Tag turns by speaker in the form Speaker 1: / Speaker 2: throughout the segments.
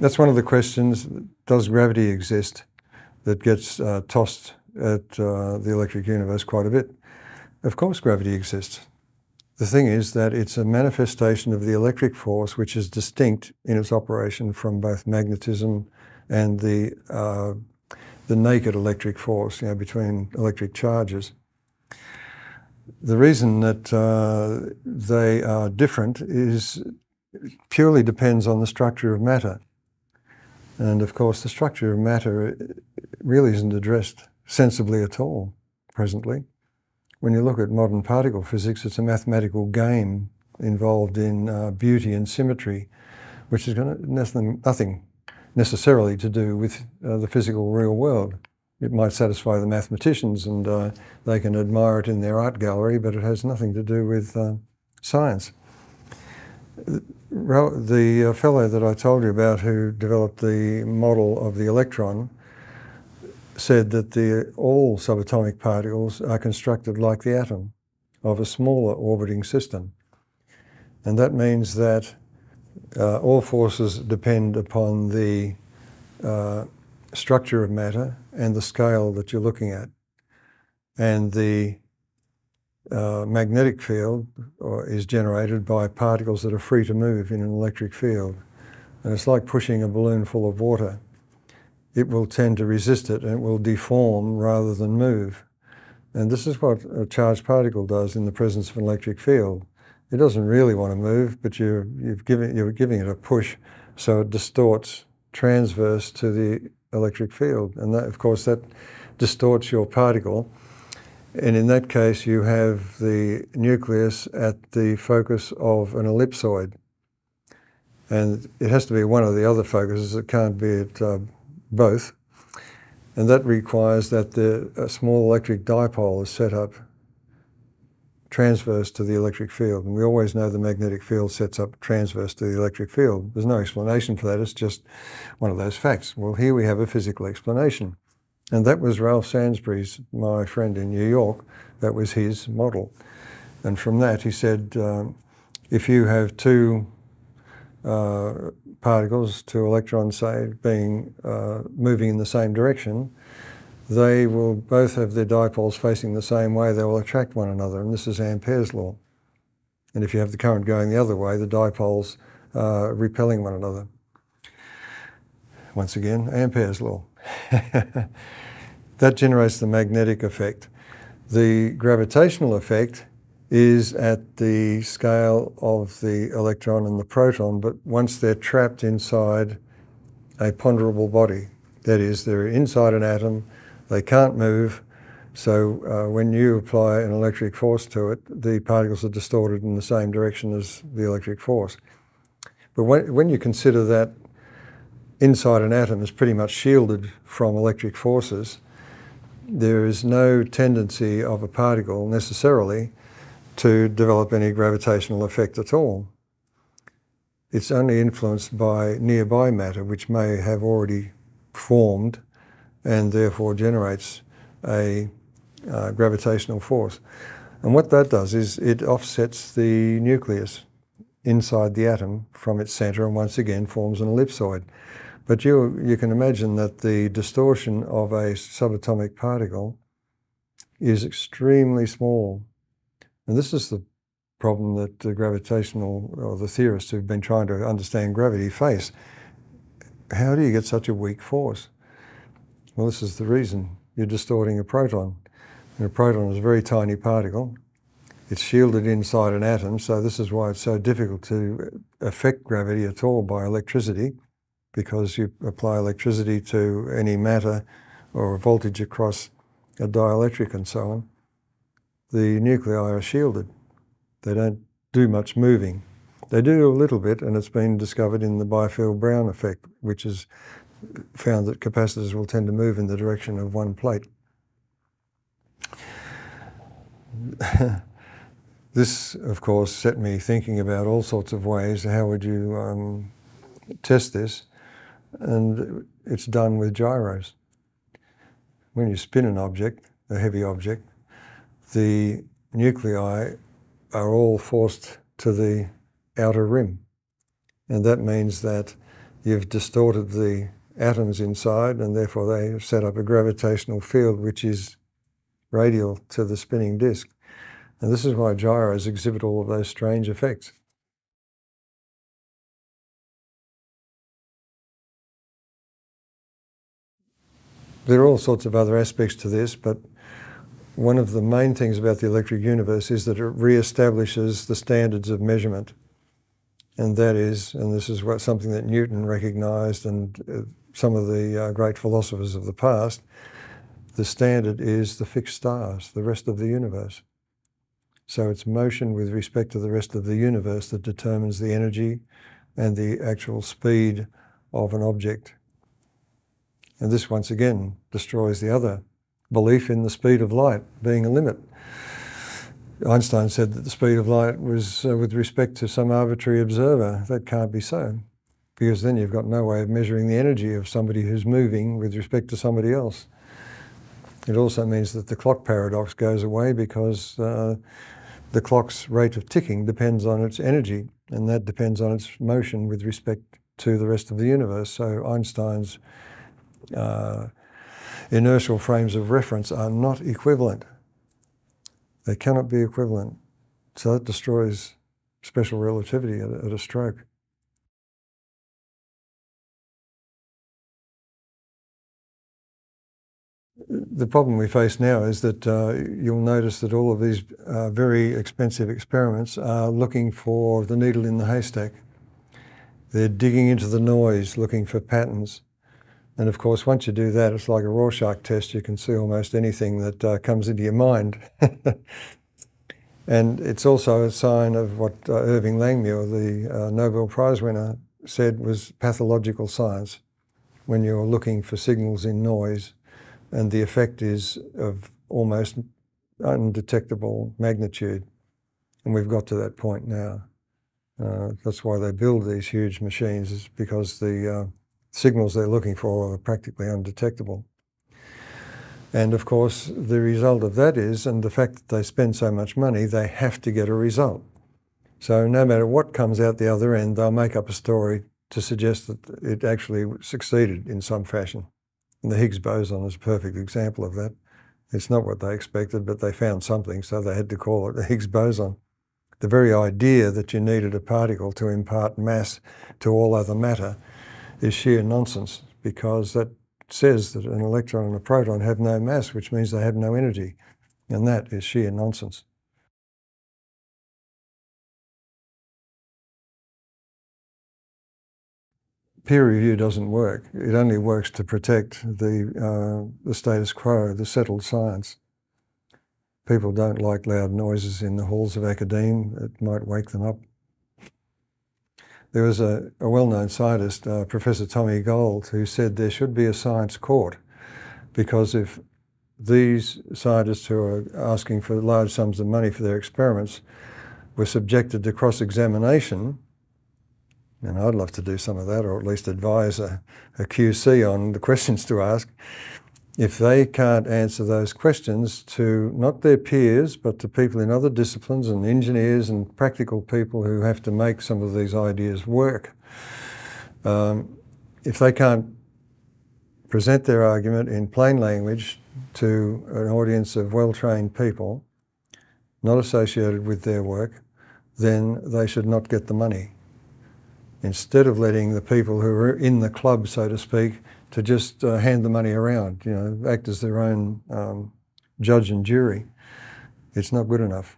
Speaker 1: That's one of the questions. Does gravity exist? That gets tossed at the electric universe quite a bit. Of course gravity exists. The thing is that it's a manifestation of the electric force which is distinct in its operation from both magnetism and the naked electric force, between electric charges. The reason that they are different purely depends on the structure of matter. And of course, the structure of matter really isn't addressed sensibly at all presently. When you look at modern particle physics, it's a mathematical game involved in beauty and symmetry, which has got nothing necessarily to do with the physical real world. It might satisfy the mathematicians and they can admire it in their art gallery, but it has nothing to do with science. The fellow that I told you about who developed the model of the electron said that all subatomic particles are constructed like the atom of a smaller orbiting system. And that means that all forces depend upon the structure of matter and the scale that you're looking at. And the magnetic field is generated by particles that are free to move in an electric field. And it's like pushing a balloon full of water. It will tend to resist it and it will deform rather than move. And this is what a charged particle does in the presence of an electric field. It doesn't really want to move, but you're giving it a push, so it distorts transverse to the electric field. And that, of course, that distorts your particle. And in that case, you have the nucleus at the focus of an ellipsoid. And it has to be one of the other focuses. It can't be at both. And that requires that a small electric dipole is set up transverse to the electric field. And we always know the magnetic field sets up transverse to the electric field. There's no explanation for that. It's just one of those facts. Well, here we have a physical explanation. And that was Ralph Sainsbury's, my friend in New York. That was his model. And from that, he said, if you have two particles, two electrons, say, moving in the same direction, they will both have their dipoles facing the same way. They will attract one another, and this is Ampere's law. And if you have the current going the other way, the dipoles are repelling one another. Once again, Ampere's law. That generates the magnetic effect. The gravitational effect is at the scale of the electron and the proton, but once they're trapped inside a ponderable body, that is, they're inside an atom, they can't move, so when you apply an electric force to it, the particles are distorted in the same direction as the electric force. But when you consider that inside an atom is pretty much shielded from electric forces, there is no tendency of a particle necessarily to develop any gravitational effect at all. It's only influenced by nearby matter, which may have already formed and therefore generates a gravitational force. And what that does is it offsets the nucleus inside the atom from its center and once again forms an ellipsoid. But you can imagine that the distortion of a subatomic particle is extremely small. And this is the problem that the the theorists who've been trying to understand gravity face. How do you get such a weak force? Well, this is the reason. You're distorting a proton. And a proton is a very tiny particle. It's shielded inside an atom, so this is why it's so difficult to affect gravity at all by electricity, because you apply electricity to any matter or a voltage across a dielectric and so on. The nuclei are shielded. They don't do much moving. They do a little bit, and it's been discovered in the Bifield-Brown effect, which has found that capacitors will tend to move in the direction of one plate. This, of course, set me thinking about all sorts of ways. How would you test this? And it's done with gyros. When you spin an object, a heavy object, the nuclei are all forced to the outer rim. And that means that you've distorted the atoms inside, and therefore they set up a gravitational field which is radial to the spinning disk. And this is why gyros exhibit all of those strange effects. There are all sorts of other aspects to this, but one of the main things about the electric universe is that it re-establishes the standards of measurement. And that is, and this is something that Newton recognised, and some of the great philosophers of the past, the standard is the fixed stars, the rest of the universe. So it's motion with respect to the rest of the universe that determines the energy and the actual speed of an object. And this, once again, destroys the other belief in the speed of light being a limit. Einstein said that the speed of light was with respect to some arbitrary observer. That can't be so, because then you've got no way of measuring the energy of somebody who's moving with respect to somebody else. It also means that the clock paradox goes away, because the clock's rate of ticking depends on its energy, and that depends on its motion with respect to the rest of the universe. So Einstein's inertial frames of reference are not equivalent. They cannot be equivalent. So that destroys special relativity at a stroke. The problem we face now is that you'll notice that all of these very expensive experiments are looking for the needle in the haystack. They're digging into the noise, looking for patterns. And of course, once you do that, it's like a Rorschach test. You can see almost anything that comes into your mind. And it's also a sign of what Irving Langmuir, the Nobel Prize winner, said was pathological science, when you're looking for signals in noise, and the effect is of almost undetectable magnitude. And we've got to that point now. That's why they build these huge machines, is because the signals they're looking for are practically undetectable. And of course, the result of that is, and the fact that they spend so much money, they have to get a result. So no matter what comes out the other end, they'll make up a story to suggest that it actually succeeded in some fashion. And the Higgs boson is a perfect example of that. It's not what they expected, but they found something, so they had to call it the Higgs boson. The very idea that you needed a particle to impart mass to all other matter is sheer nonsense, because that says that an electron and a proton have no mass, which means they have no energy, and that is sheer nonsense. Peer review doesn't work. It only works to protect the status quo, the settled science. People don't like loud noises in the halls of academe. It might wake them up. There was a well-known scientist, Professor Tommy Gold, who said there should be a science court, because if these scientists who are asking for large sums of money for their experiments were subjected to cross-examination, and I'd love to do some of that, or at least advise a QC on the questions to ask, if they can't answer those questions to not their peers, but to people in other disciplines and engineers and practical people who have to make some of these ideas work, if they can't present their argument in plain language to an audience of well-trained people, not associated with their work, then they should not get the money. Instead of letting the people who are in the club, so to speak, to just hand the money around, you know, act as their own judge and jury, it's not good enough.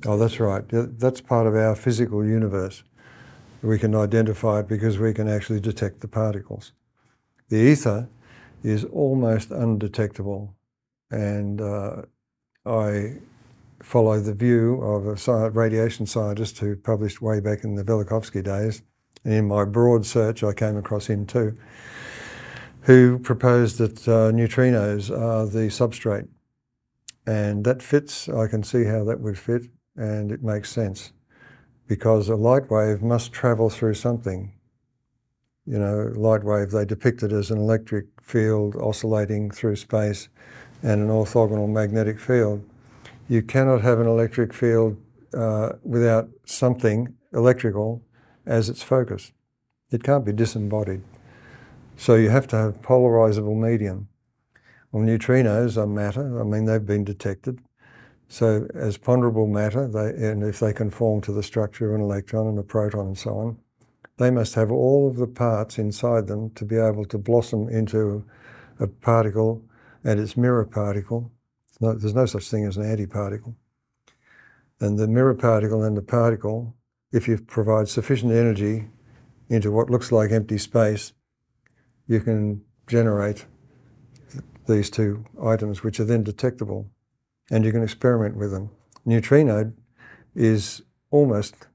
Speaker 1: Oh, that's right. That's part of our physical universe. We can identify it because we can actually detect the particles. The ether is almost undetectable, and I follow the view of a radiation scientist who published way back in the Velikovsky days, and in my broad search I came across him too, who proposed that neutrinos are the substrate. And that fits. I can see how that would fit, and it makes sense, because a light wave must travel through something. You know, light wave, they depict it as an electric field oscillating through space, and an orthogonal magnetic field. You cannot have an electric field without something electrical as its focus. It can't be disembodied. So you have to have polarizable medium. Well, neutrinos are matter. I mean, they've been detected. So as ponderable matter, and if they conform to the structure of an electron and a proton and so on, they must have all of the parts inside them to be able to blossom into a particle and its mirror particle. There's no such thing as an antiparticle. And the mirror particle and the particle, if you provide sufficient energy into what looks like empty space, you can generate these two items, which are then detectable, and you can experiment with them. Neutrino is almost,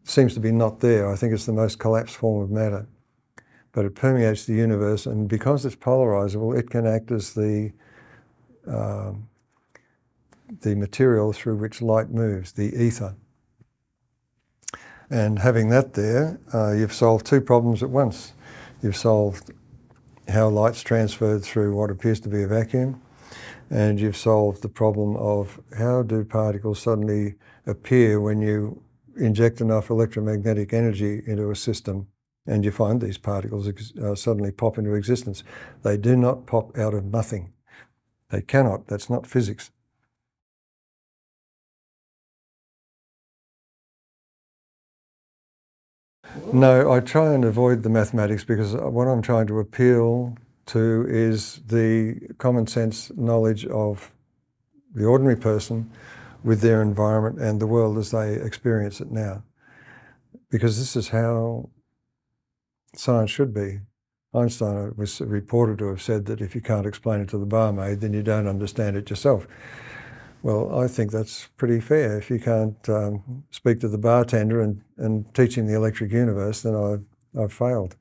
Speaker 1: seems to be not there. I think it's the most collapsed form of matter, but it permeates the universe, and because it's polarizable, it can act as the material through which light moves, the ether. And having that there, you've solved two problems at once. You've solved how light's transferred through what appears to be a vacuum, and you've solved the problem of how do particles suddenly appear when you inject enough electromagnetic energy into a system and you find these particles suddenly pop into existence. They do not pop out of nothing. They cannot. That's not physics. No, I try and avoid the mathematics because what I'm trying to appeal to is the common sense knowledge of the ordinary person with their environment and the world as they experience it now. Because this is how science should be. Einstein was reported to have said that if you can't explain it to the barmaid, then you don't understand it yourself. Well, I think that's pretty fair. If you can't speak to the bartender and teach him the electric universe, then I've failed.